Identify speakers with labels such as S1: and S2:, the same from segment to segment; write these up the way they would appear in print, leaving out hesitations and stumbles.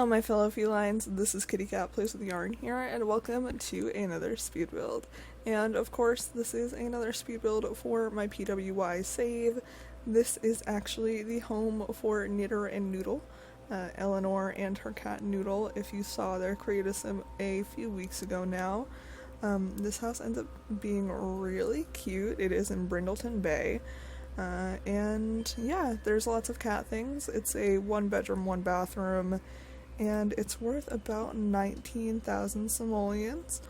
S1: Hello my fellow felines, this is KittyCatPWYarn here, and welcome to another speed build. And of course, this is another speed build for my PWY save. This is actually the home for Eleanor and Noodle, Eleanor and her cat Noodle. If you saw their creative sim a few weeks ago now. This house ends up being really cute. It is in Brindleton Bay. And yeah, there's lots of cat things. It's a 1-bedroom, 1-bathroom, and it's worth about 19,000 simoleons.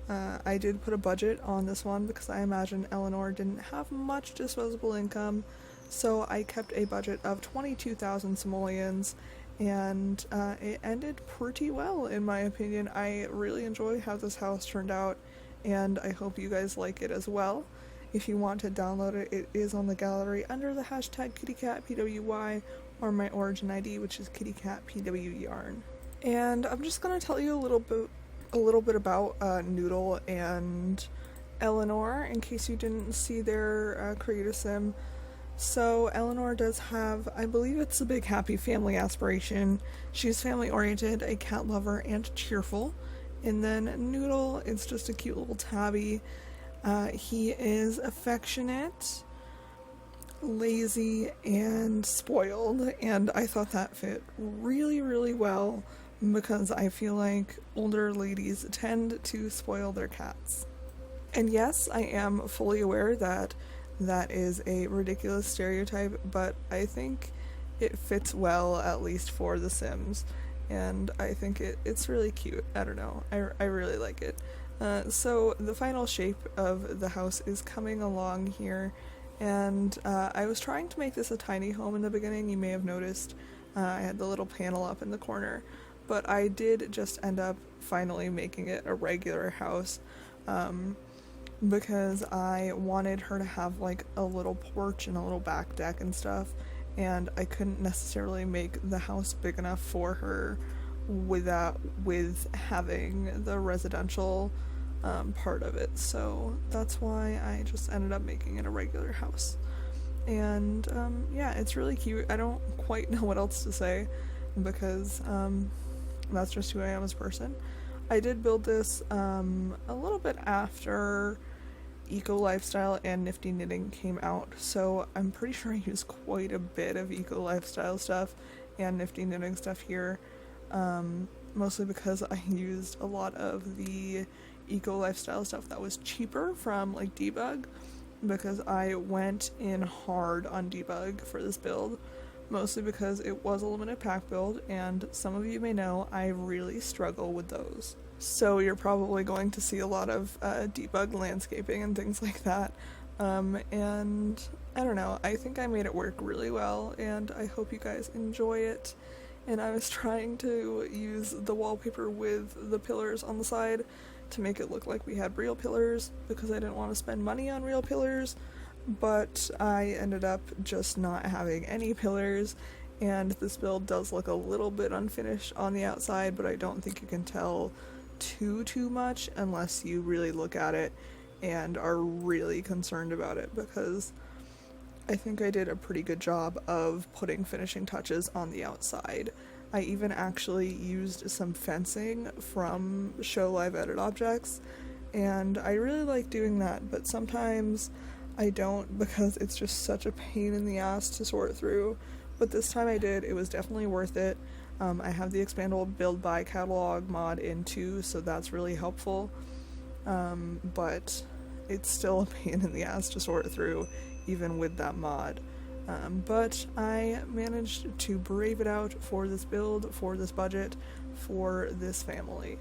S1: I did put a budget on this one because I imagine Eleanor didn't have much disposable income, so I kept a budget of 22,000 simoleons, and it ended pretty well in my opinion. I really enjoy how this house turned out, and I hope you guys like it as well. If you want to download it, it is on the gallery under the hashtag KittyCatPWY or my origin ID, which is KittyCatPWYarn. And I'm just gonna tell you a little bit about Noodle and Eleanor in case you didn't see their creative sim. So Eleanor does have, I believe it's a big happy family aspiration. She's family oriented, a cat lover, and cheerful. And then Noodle is just a cute little tabby. He is affectionate, lazy, and spoiled, and I thought that fit really, really well because I feel like older ladies tend to spoil their cats. And yes, I am fully aware that that is a ridiculous stereotype, but I think it fits well, at least for The Sims, and I think it's really cute. I don't know, I really like it. So the final shape of the house is coming along here, and I was trying to make this a tiny home in the beginning. You may have noticed I had the little panel up in the corner, but I did just end up finally making it a regular house because I wanted her to have like a little porch and a little back deck and stuff, and I couldn't necessarily make the house big enough for her with having the residential part of it, so that's why I just ended up making it a regular house. And yeah, it's really cute. I don't quite know what else to say because that's just who I am as a person. I did build this a little bit after Eco Lifestyle and Nifty Knitting came out, so I'm pretty sure I used quite a bit of Eco Lifestyle stuff and Nifty Knitting stuff here. Mostly because I used a lot of the Eco Lifestyle stuff that was cheaper from like Debug, because I went in hard on Debug for this build, mostly because it was a limited pack build, and some of you may know I really struggle with those. So you're probably going to see a lot of Debug landscaping and things like that, and I don't know, I think I made it work really well, and I hope you guys enjoy it. And I was trying to use the wallpaper with the pillars on the side to make it look like we had real pillars because I didn't want to spend money on real pillars, but I ended up just not having any pillars, and this build does look a little bit unfinished on the outside, but I don't think you can tell too much unless you really look at it and are really concerned about it, because I think I did a pretty good job of putting finishing touches on the outside. I even actually used some fencing from Show Live Edit Objects, and I really like doing that, but sometimes I don't because it's just such a pain in the ass to sort through. But this time I did. It was definitely worth it. I have the expandable build by catalog mod in too, so that's really helpful. But it's still a pain in the ass to sort through even with that mod. But I managed to brave it out for this build, for this budget, for this family.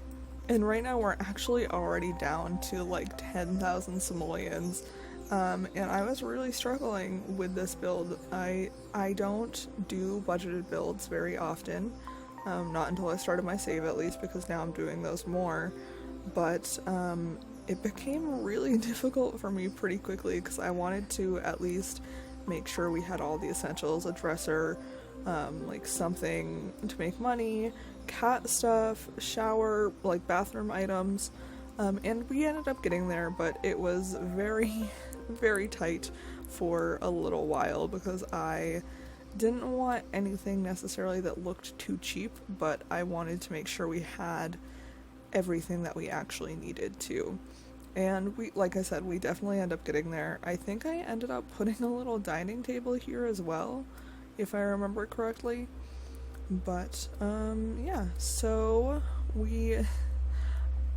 S1: And right now we're actually already down to like 10,000 simoleons, and I was really struggling with this build. I don't do budgeted builds very often, not until I started my save at least, because now I'm doing those more, but it became really difficult for me pretty quickly because I wanted to at least make sure we had all the essentials, a dresser, like something to make money, cat stuff, shower, like bathroom items, and we ended up getting there, but it was very, very tight for a little while because I didn't want anything necessarily that looked too cheap, but I wanted to make sure we had everything that we actually needed to. And we, like I said, we definitely end up getting there. I think I ended up putting a little dining table here as well, if I remember correctly. But, yeah, so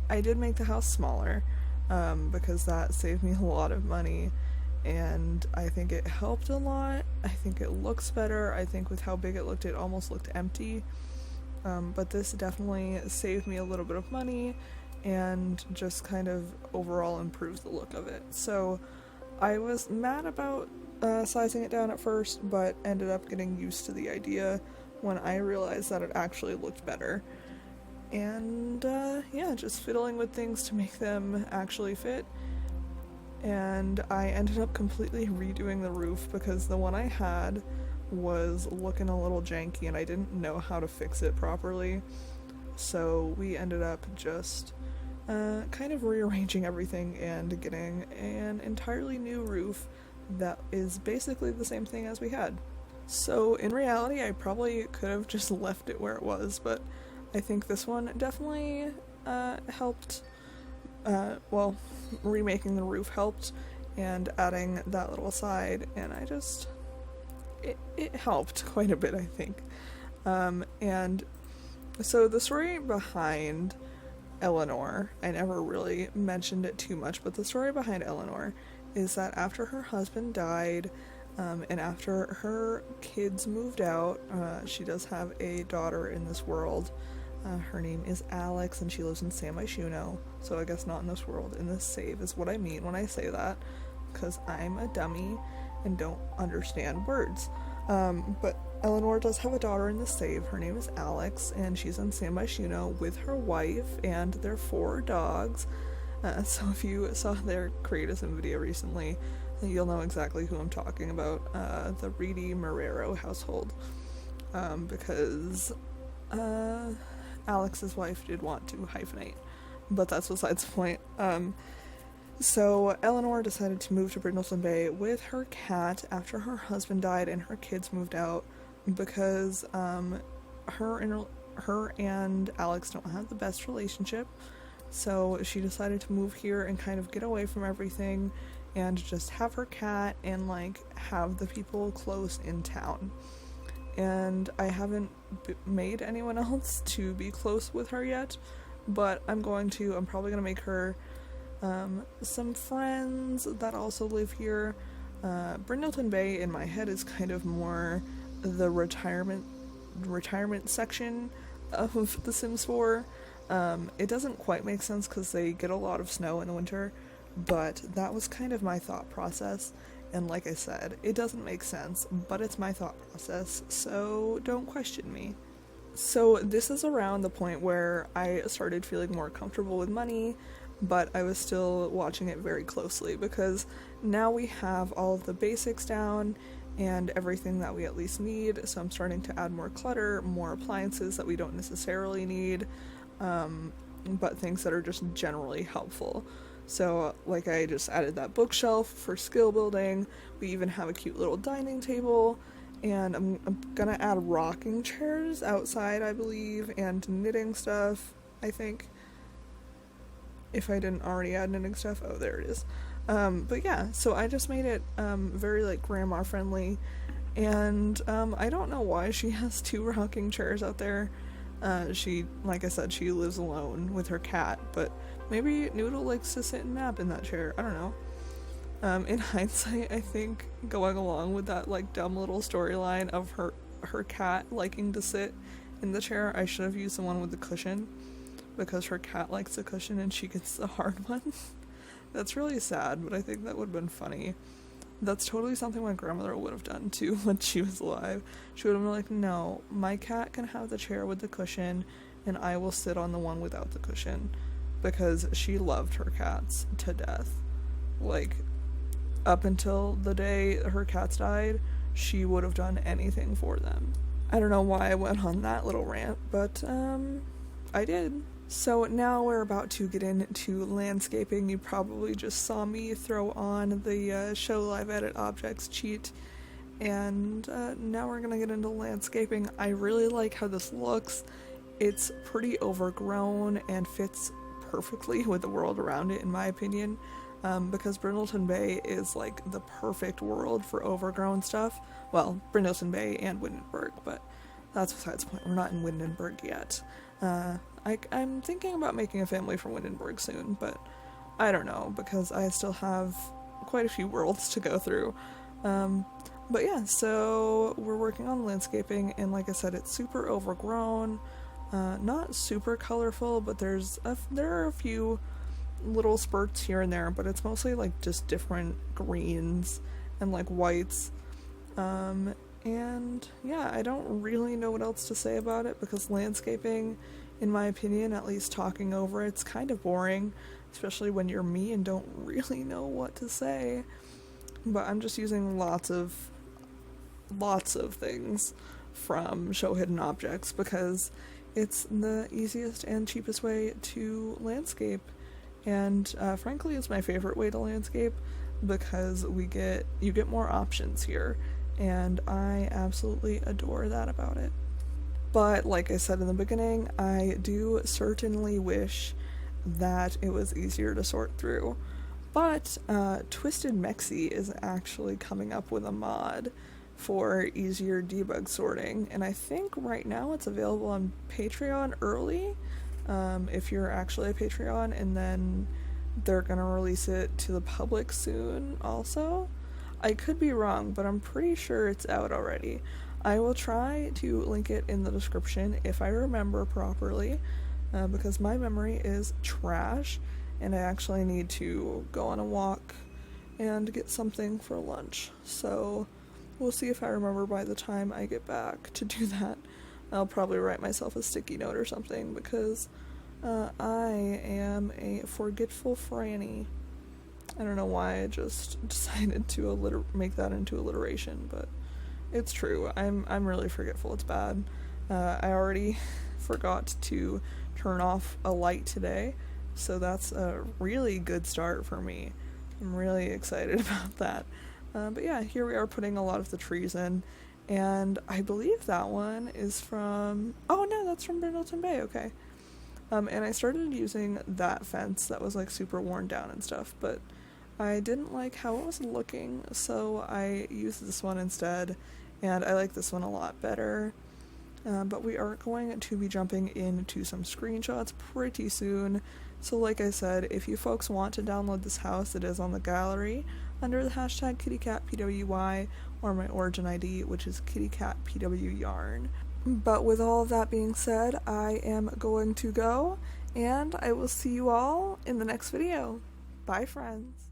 S1: I did make the house smaller, because that saved me a lot of money, and I think it helped a lot. I think it looks better. I think with how big it looked, it almost looked empty. But this definitely saved me a little bit of money and just kind of overall improves the look of it. So I was mad about sizing it down at first, but ended up getting used to the idea when I realized that it actually looked better. And yeah, just fiddling with things to make them actually fit. And I ended up completely redoing the roof because the one I had was looking a little janky and I didn't know how to fix it properly. So we ended up just kind of rearranging everything and getting an entirely new roof that is basically the same thing as we had. So in reality, I probably could have just left it where it was, but I think this one definitely helped. Well, remaking the roof helped, and adding that little side, and it helped quite a bit, I think. And so the story behind Eleanor, I never really mentioned it too much, but the story behind Eleanor is that after her husband died, and after her kids moved out, she does have a daughter in this world. Her name is Alex, and she lives in San Myshuno, so I guess not in this world, in this save is what I mean when I say that, because I'm a dummy and don't understand words. But Eleanor does have a daughter in the save. Her name is Alex, and she's in San Myshuno with her wife and their 4 dogs. So if you saw their Creatism video recently, you'll know exactly who I'm talking about, the Reedy Marrero household, because Alex's wife did want to hyphenate, but that's besides the point. So Eleanor decided to move to Brindleton Bay with her cat after her husband died and her kids moved out because her and Alex don't have the best relationship. So she decided to move here and kind of get away from everything and just have her cat and like have the people close in town. And I haven't made anyone else to be close with her yet, but I'm probably going to make her some friends that also live here. Brindleton Bay in my head is kind of more the retirement section of The Sims 4. It doesn't quite make sense because they get a lot of snow in the winter, but that was kind of my thought process. And like I said, it doesn't make sense, but it's my thought process, so don't question me. So this is around the point where I started feeling more comfortable with money, but I was still watching it very closely because now we have all of the basics down and everything that we at least need, so I'm starting to add more clutter, more appliances that we don't necessarily need, but things that are just generally helpful. So, like, I just added that bookshelf for skill building. We even have a cute little dining table, and I'm gonna add rocking chairs outside, I believe, and knitting stuff, I think. If I didn't already add knitting stuff, oh, there it is. But yeah, so I just made it very, like, grandma friendly, and I don't know why she has 2 rocking chairs out there. Like I said, she lives alone with her cat, but maybe Noodle likes to sit and nap in that chair. I don't know. In hindsight, I think going along with that, like, dumb little storyline of her cat liking to sit in the chair, I should have used the one with the cushion, because her cat likes the cushion and she gets the hard one. That's really sad, but I think that would have been funny. That's totally something my grandmother would have done too when she was alive. She would have been like, no, my cat can have the chair with the cushion and I will sit on the one without the cushion, because she loved her cats to death. Like, up until the day her cats died, she would have done anything for them. I don't know why I went on that little rant, but I did. So now we're about to get into landscaping. You probably just saw me throw on the Show Live Edit Objects cheat, And now we're gonna get into landscaping. I really like how this looks. It's pretty overgrown and fits perfectly with the world around it, in my opinion, because Brindleton Bay is like the perfect world for overgrown stuff. Well, Brindleton Bay and Windenburg, but that's besides the point. We're not in Windenburg yet. I'm thinking about making a family from Windenburg soon, but I don't know, because I still have quite a few worlds to go through. But yeah, so we're working on landscaping, and like I said, it's super overgrown, not super colorful, but there are a few little spurts here and there, but it's mostly like just different greens and like whites. And yeah, I don't really know what else to say about it, because landscaping, in my opinion, at least talking over it's kind of boring, especially when you're me and don't really know what to say. But I'm just using lots of things from Show Hidden Objects, because it's the easiest and cheapest way to landscape, and frankly it's my favorite way to landscape, because you get more options here, and I absolutely adore that about it. But like I said in the beginning, I do certainly wish that it was easier to sort through. But Twisted Mexi is actually coming up with a mod for easier debug sorting, and I think right now it's available on Patreon early, if you're actually a Patreon, and then they're gonna release it to the public soon also. I could be wrong, but I'm pretty sure it's out already. I will try to link it in the description if I remember properly, because my memory is trash, and I actually need to go on a walk and get something for lunch. So we'll see if I remember by the time I get back to do that. I'll probably write myself a sticky note or something, because I am a forgetful Franny. I don't know why I just decided to make that into alliteration, but it's true. I'm really forgetful. It's bad. I already forgot to turn off a light today, so that's a really good start for me. I'm really excited about that. But yeah, here we are putting a lot of the trees in, and I believe that one is from... Oh no, that's from Brindleton Bay, okay. And I started using that fence that was like super worn down and stuff, but I didn't like how it was looking, so I used this one instead, and I like this one a lot better. But we are going to be jumping into some screenshots pretty soon, so like I said, if you folks want to download this house, it is on the gallery under the hashtag KittyCatPWY, or my origin ID, which is KittyCatPWYarn. But with all of that being said, I am going to go, and I will see you all in the next video. Bye, friends.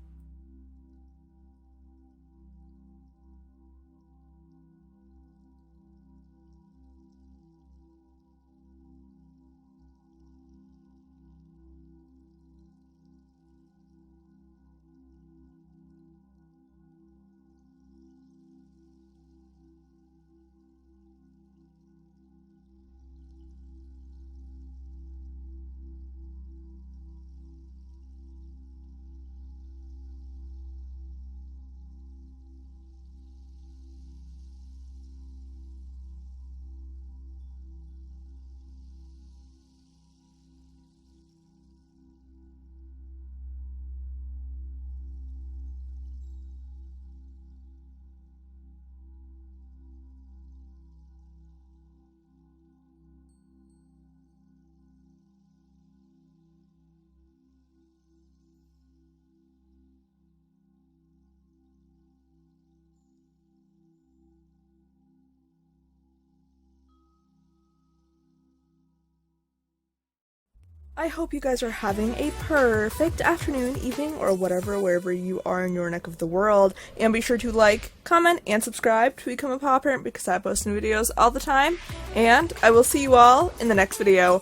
S1: I hope you guys are having a perfect afternoon, evening, or whatever, wherever you are in your neck of the world. And be sure to like, comment, and subscribe to become a paw parent, because I post new videos all the time. And I will see you all in the next video.